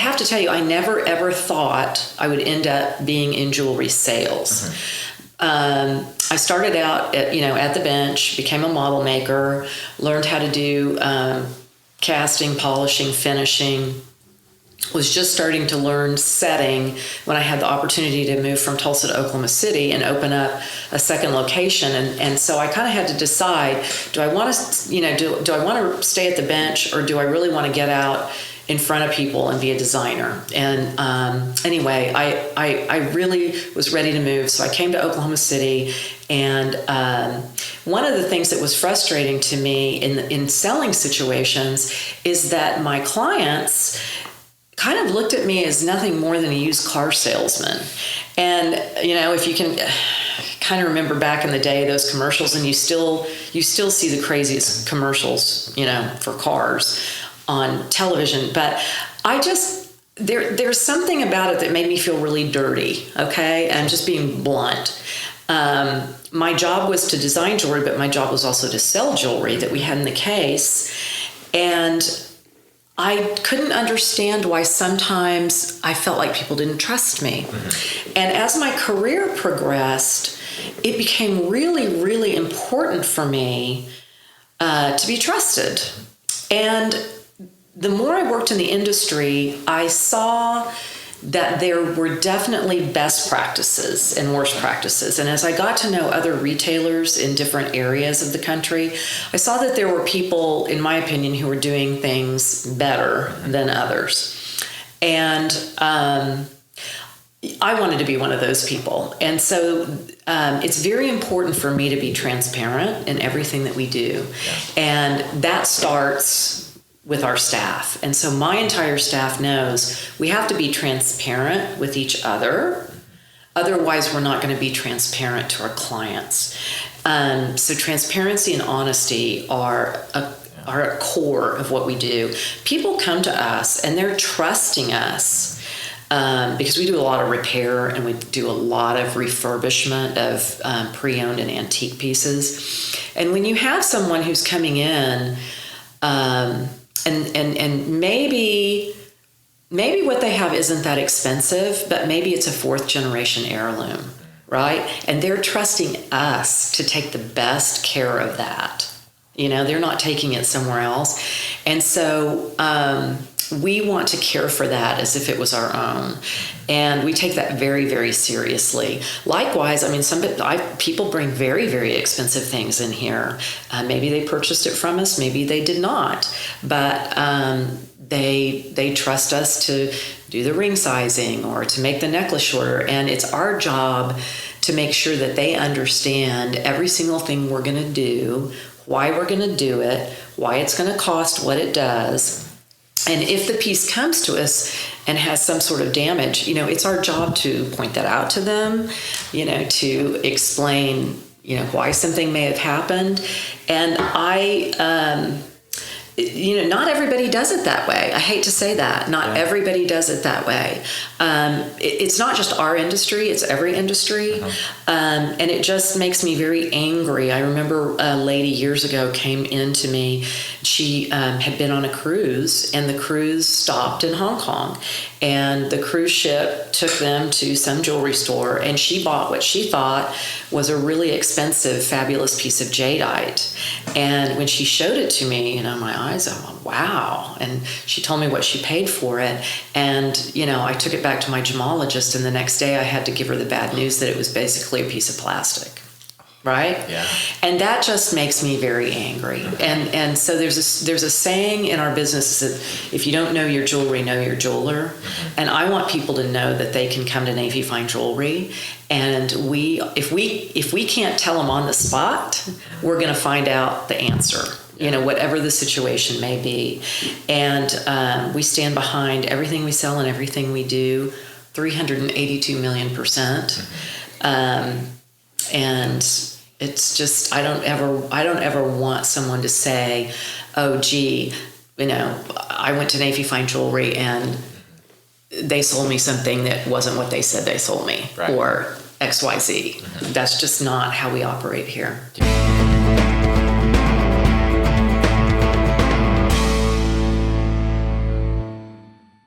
have to tell you, I never ever thought I would end up being in jewelry sales. I started out at the bench, became a model maker, learned how to do casting, polishing, finishing. Was just starting to learn setting when I had the opportunity to move from Tulsa to Oklahoma City and open up a second location. And so I kind of had to decide, do I want to, do I want to stay at the bench, or do I really want to get out in front of people and be a designer? And anyway, I really was ready to move. So I came to Oklahoma City, and one of the things that was frustrating to me in selling situations is that my clients kind of looked at me as nothing more than a used car salesman. And, if you can kind of remember back in the day, those commercials, and you still see the craziest commercials, for cars on television. But there's something about it that made me feel really dirty. Okay. I'm just being blunt. My job was to design jewelry, but my job was also to sell jewelry that we had in the case. And I couldn't understand why sometimes I felt like people didn't trust me. Mm-hmm. And as my career progressed, it became really, really important for me to be trusted. And the more I worked in the industry, I saw that there were definitely best practices and worst practices. And as I got to know other retailers in different areas of the country, I saw that there were people, in my opinion, who were doing things better than others. And I wanted to be one of those people. And so it's very important for me to be transparent in everything that we do. And that starts with our staff. And so my entire staff knows we have to be transparent with each other. Otherwise, we're not going to be transparent to our clients. So transparency and honesty are a core of what we do. People come to us and they're trusting us because we do a lot of repair and we do a lot of refurbishment of pre-owned and antique pieces. And when you have someone who's coming in, and maybe what they have isn't that expensive, but maybe it's a fourth generation heirloom, right? And they're trusting us to take the best care of that. They're not taking it somewhere else. And so we want to care for that as if it was our own. And we take that very, very seriously. Likewise, people bring very, very expensive things in here. Maybe they purchased it from us, maybe they did not. But they trust us to do the ring sizing or to make the necklace shorter. And it's our job to make sure that they understand every single thing we're going to do, why we're going to do it, why it's going to cost what it does. And if the piece comes to us and has some sort of damage, it's our job to point that out to them, to explain, why something may have happened. And not everybody does it that way. I hate to say that. Not everybody does it that way. It's not just our industry, it's every industry. And it just makes me very angry. I remember a lady years ago came in to me. She had been on a cruise, and the cruise stopped in Hong Kong. And the cruise ship took them to some jewelry store, and she bought what she thought was a really expensive, fabulous piece of jadeite. And when she showed it to me, my eyes, I'm like, wow. And she told me what she paid for it. And, I took it back to my gemologist, and the next day I had to give her the bad news that it was basically a piece of plastic. Right? Yeah. And that just makes me very angry. And so there's a saying in our business that if you don't know your jewelry, know your jeweler. Mm-hmm. And I want people to know that they can come to Naifeh Fine Jewelry, and if we can't tell them on the spot, we're going to find out the answer. Whatever the situation may be. And we stand behind everything we sell and everything we do 382 million %. And it's just, I don't ever want someone to say, oh, gee, I went to Naifeh Fine Jewelry and they sold me something that wasn't what they said they sold me, right, or XYZ. Mm-hmm. That's just not how we operate here.